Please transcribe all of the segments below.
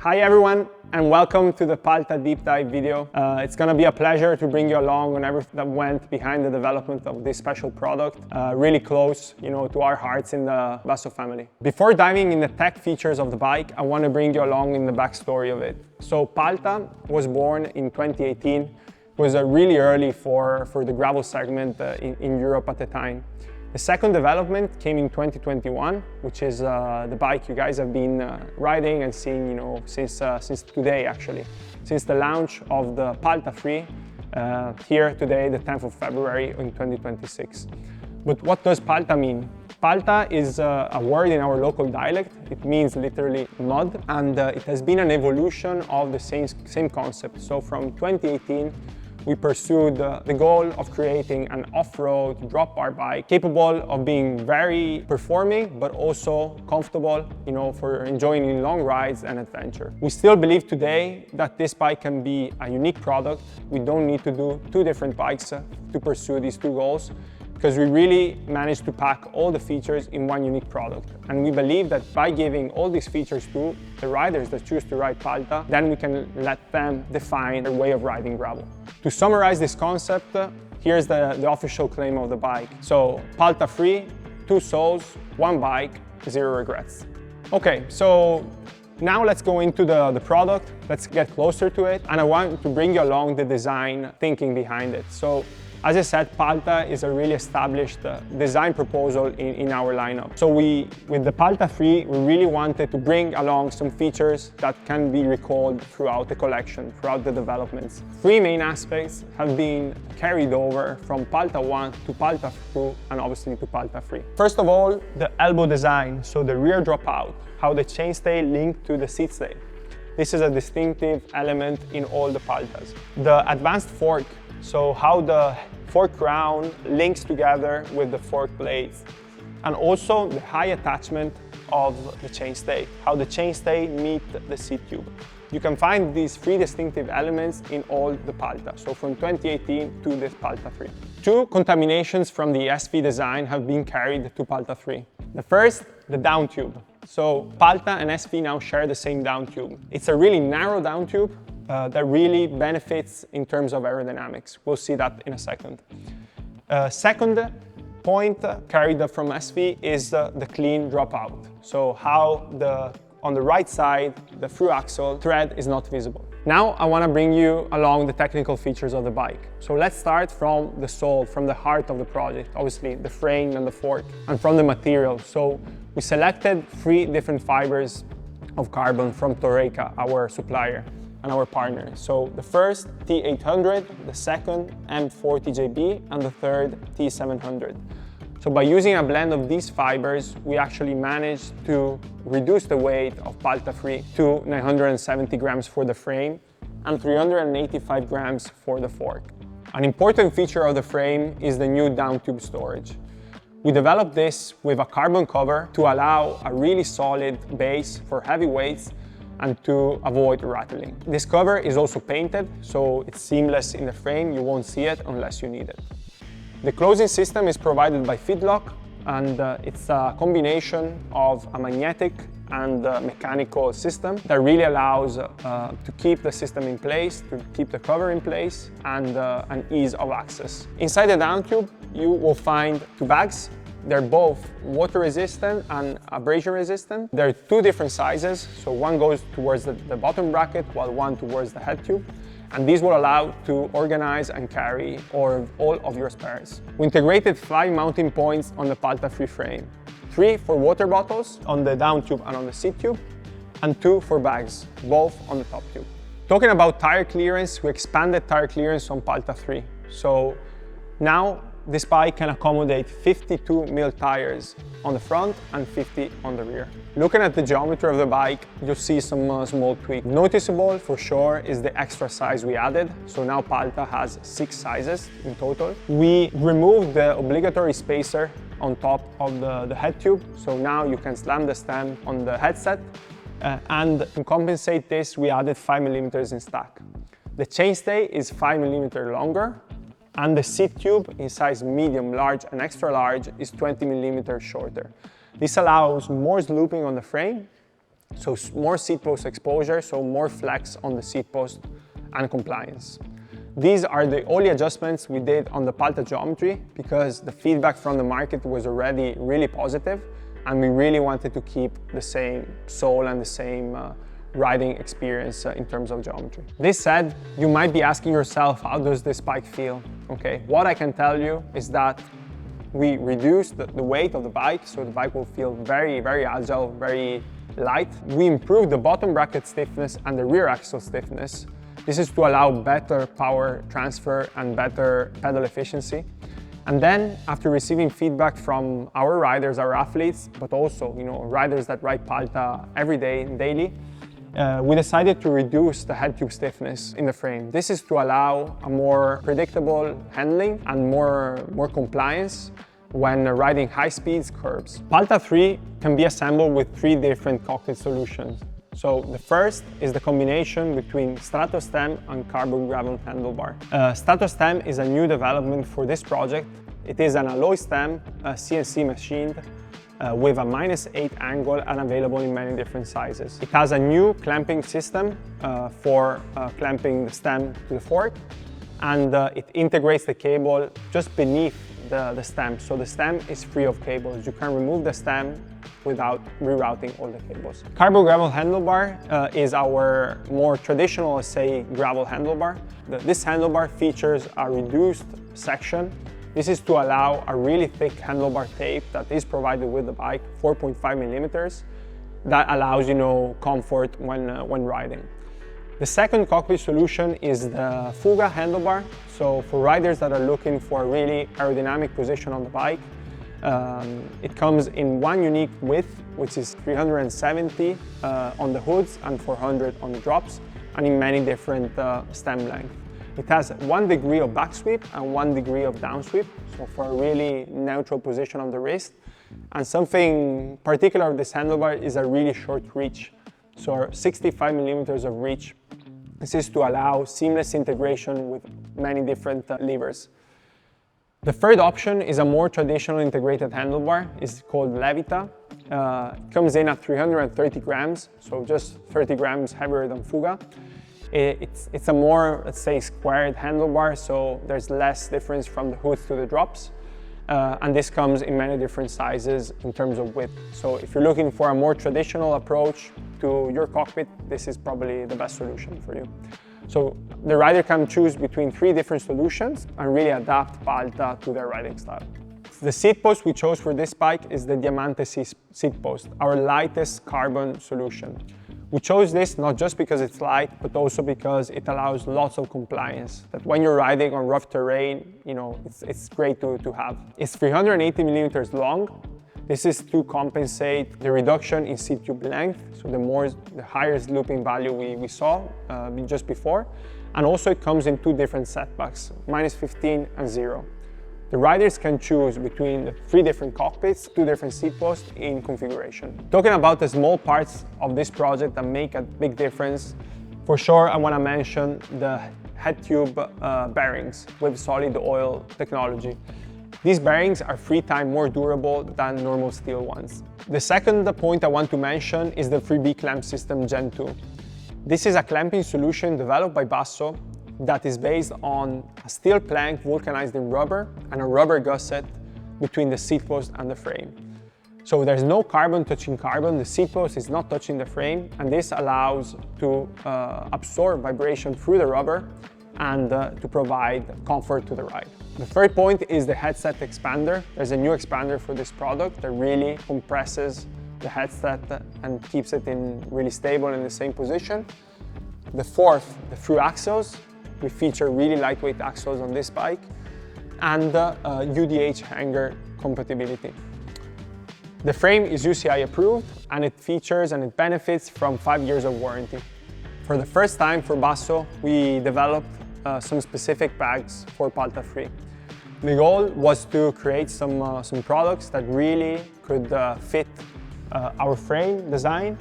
Hi everyone, and welcome to the Palta deep dive video. It's gonna be a pleasure to bring you along on everything that went behind the development of this special product, really close, to our hearts in the Basso family. Before diving in the tech features of the bike, I want to bring you along in the backstory of it. So Palta was born in 2018. It was really early for the gravel segment in Europe at the time. The second development came in 2021, which is the bike you guys have been riding and seeing, since today actually, since the launch of the Palta III here today, the 10th of February in 2026. But what does Palta mean? Palta is a word in our local dialect. It means literally mud, and it has been an evolution of the same concept. So from 2018, we pursued the goal of creating an off-road drop bar bike capable of being very performing, but also comfortable, for enjoying long rides and adventure. We still believe today that this bike can be a unique product. We don't need to do two different bikes to pursue these two goals, because we really managed to pack all the features in one unique product. And we believe that by giving all these features to the riders that choose to ride Palta, then we can let them define their way of riding gravel. To summarize this concept, here's the official claim of the bike. So Palta free, 2 souls, 1 bike, 0 regrets. Okay, so now let's go into the product. Let's get closer to it. And I want to bring you along the design thinking behind it. So as I said, Palta is a really established design proposal in our lineup. So with the Palta 3, we really wanted to bring along some features that can be recalled throughout the collection, throughout the developments. 3 main aspects have been carried over from Palta 1 to Palta 2 and obviously to Palta 3. First of all, the elbow design, so the rear dropout, how the chainstay linked to the seat stay. This is a distinctive element in all the Paltas. The advanced fork, so how the fork crown links together with the fork blades, and also the high attachment of the chainstay, how the chainstay meet the seat tube. You can find these 3 distinctive elements in all the Palta, so from 2018 to this Palta 3. 2 contaminations from the SV design have been carried to Palta 3. The first, the down tube. So Palta and SV now share the same down tube. It's a really narrow down tube that really benefits in terms of aerodynamics. We'll see that in a second. Second point carried from SV is the clean dropout. So how on the right side, the through axle thread is not visible. Now I want to bring you along the technical features of the bike. So let's start from the soul, from the heart of the project, obviously the frame and the fork, and from the material. So we selected 3 different fibers of carbon from Toreca, our supplier and our partner. So the first, T800, the second, M40JB, and the third, T700. So by using a blend of these fibers, we actually managed to reduce the weight of Palta 3 to 970 grams for the frame and 385 grams for the fork. An important feature of the frame is the new down tube storage. We developed this with a carbon cover to allow a really solid base for heavy weights and to avoid rattling. This cover is also painted, so it's seamless in the frame. You won't see it unless you need it. The closing system is provided by Fitlock, and it's a combination of a magnetic and mechanical system that really allows to keep the system in place, to keep the cover in place, and an ease of access. Inside the down tube, you will find 2 bags. They're both water resistant and abrasion resistant. There are 2 different sizes, so one goes towards the bottom bracket while one towards the head tube. And these will allow to organize and carry all of your spares. We integrated 5 mounting points on the Palta 3 frame. 3 for water bottles on the down tube and on the seat tube, and 2 for bags, both on the top tube. Talking about tire clearance, we expanded tire clearance on Palta 3. So now this bike can accommodate 52 mil tires on the front and 50 on the rear. Looking at the geometry of the bike, you'll see some small tweaks. Noticeable for sure is the extra size we added. So now Palta has 6 sizes in total. We removed the obligatory spacer on top of the head tube. So now you can slam the stem on the headset. And to compensate this, we added 5 millimeters in stack. The chainstay is 5 millimeters longer, and the seat tube in size medium, large, and extra large is 20 millimeters shorter. This allows more looping on the frame So more seat post exposure, so more flex on the seat post and compliance. These are the only adjustments we did on the Palta geometry because the feedback from the market was already really positive and we really wanted to keep the same sole and the same riding experience in terms of geometry. This said, you might be asking yourself, how does this bike feel? Okay, what I can tell you is that we reduced the weight of the bike, so the bike will feel very, very agile, very light. We improved the bottom bracket stiffness and the rear axle stiffness. This is to allow better power transfer and better pedal efficiency. And then, after receiving feedback from our riders, our athletes, but also riders that ride Palta every day, daily, we decided to reduce the head tube stiffness in the frame. This is to allow a more predictable handling and more compliance when riding high speeds curbs. Palta 3 can be assembled with 3 different cockpit solutions. So the first is the combination between Stratostem and carbon gravel handlebar. Stratostem is a new development for this project. It is an alloy stem, CNC machined, with a -8 angle and available in many different sizes. It has a new clamping system for clamping the stem to the fork, and it integrates the cable just beneath the stem. So the stem is free of cables. You can remove the stem without rerouting all the cables. Carbon gravel handlebar is our more traditional, let's say, gravel handlebar. This handlebar features a reduced section. This is to allow a really thick handlebar tape that is provided with the bike, 4.5 millimeters, that allows comfort when riding. The second cockpit solution is the Fuga handlebar. So for riders that are looking for a really aerodynamic position on the bike, it comes in one unique width, which is 370 on the hoods and 400 on the drops, and in many different stem lengths. It has 1 degree of back sweep and 1 degree of down sweep, so for a really neutral position on the wrist. And something particular of this handlebar is a really short reach, so 65 millimeters of reach. This is to allow seamless integration with many different levers. The third option is a more traditional integrated handlebar. It's called Levita. It comes in at 330 grams, so just 30 grams heavier than Fuga. It's a more, let's say, squared handlebar, so there's less difference from the hoods to the drops. And this comes in many different sizes in terms of width. So if you're looking for a more traditional approach to your cockpit, this is probably the best solution for you. So the rider can choose between 3 different solutions and really adapt Palta to their riding style. The seat post we chose for this bike is the Diamante seat post, our lightest carbon solution. We chose this not just because it's light, but also because it allows lots of compliance. That when you're riding on rough terrain, it's great to have. It's 380 millimeters long. This is to compensate the reduction in seat tube length, so the higher looping value we saw just before. And also it comes in 2 different setbacks, -15 and 0. The riders can choose between the 3 different cockpits, 2 different seat posts in configuration. Talking about the small parts of this project that make a big difference, for sure I want to mention the head tube bearings with solid oil technology. These bearings are 3 times more durable than normal steel ones. The second point I want to mention is the 3B clamp system Gen 2. This is a clamping solution developed by Basso that is based on a steel plank vulcanized in rubber and a rubber gusset between the seat post and the frame. So there's no carbon touching carbon, the seat post is not touching the frame, and this allows to absorb vibration through the rubber and to provide comfort to the ride. The third point is the headset expander. There's a new expander for this product that really compresses the headset and keeps it in really stable in the same position. The fourth, the through axles. We feature really lightweight axles on this bike, and UDH hanger compatibility. The frame is UCI approved, and it features and it benefits from 5 years of warranty. For the first time for Basso, we developed some specific bags for Palta 3. The goal was to create some products that really could fit our frame design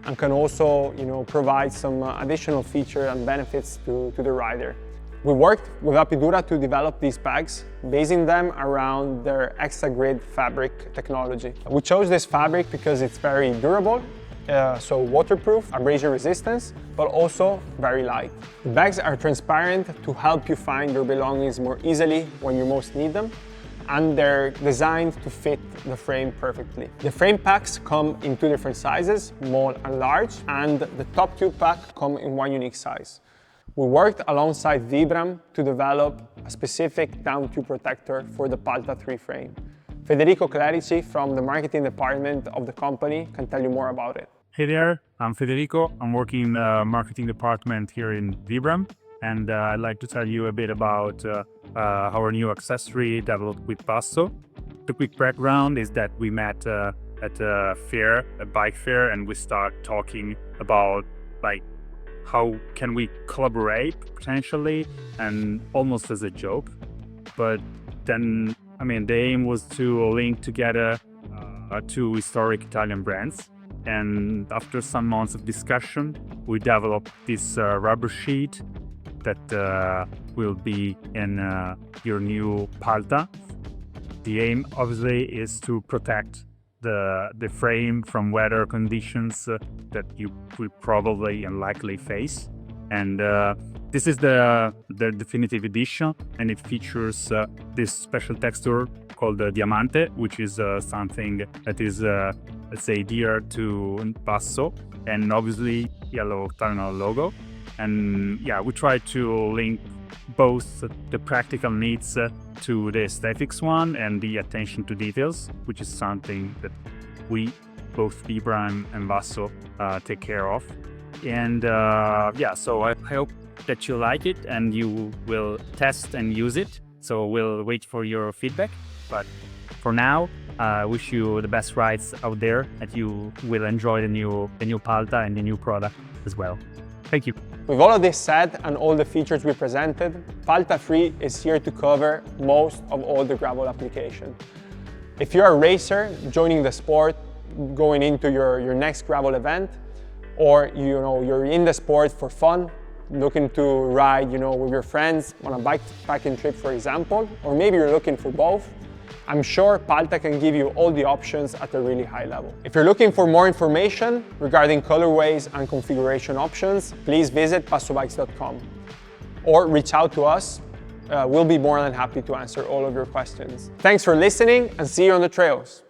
and can also provide some additional feature and benefits to the rider. We worked with Apidura to develop these bags, basing them around their extra grid fabric technology. We chose this fabric because it's very durable, so waterproof, abrasion resistance, but also very light. The bags are transparent to help you find your belongings more easily when you most need them, and they're designed to fit the frame perfectly. The frame packs come in two different sizes, small and large, and the top two pack come in one unique size. We worked alongside Vibram to develop a specific down tube protector for the Palta III frame. Federico Clerici from the marketing department of the company can tell you more about it. Hey there, I'm Federico. I'm working in the marketing department here in Vibram, and I'd like to tell you a bit about our new accessory developed with Basso. The quick background is that we met at a fair, a bike fair, and we start talking about how can we collaborate potentially, and almost as a joke. But then, the aim was to link together two historic Italian brands. And after some months of discussion, we developed this rubber sheet that will be in your new Palta. The aim, obviously, is to protect the frame from weather conditions that you will probably and likely face. And this is the definitive edition, and it features this special texture called the Diamante, which is something that is, let's say, dear to Basso, and obviously yellow tunnel logo. And yeah, we try to link both the practical needs to the aesthetics one and the attention to details, which is something that we, both Vibram and Basso, take care of. And so I hope that you like it and you will test and use it. So we'll wait for your feedback. But for now, I wish you the best rides out there, that you will enjoy the new Palta and the new product as well. Thank you. With all of this said and all the features we presented, Palta III is here to cover most of all the gravel application. If you're a racer joining the sport, going into your next gravel event, or you're in the sport for fun, looking to ride with your friends on a bikepacking trip, for example, or maybe you're looking for both, I'm sure Palta can give you all the options at a really high level. If you're looking for more information regarding colorways and configuration options, please visit bassobikes.com or reach out to us. We'll be more than happy to answer all of your questions. Thanks for listening, and see you on the trails.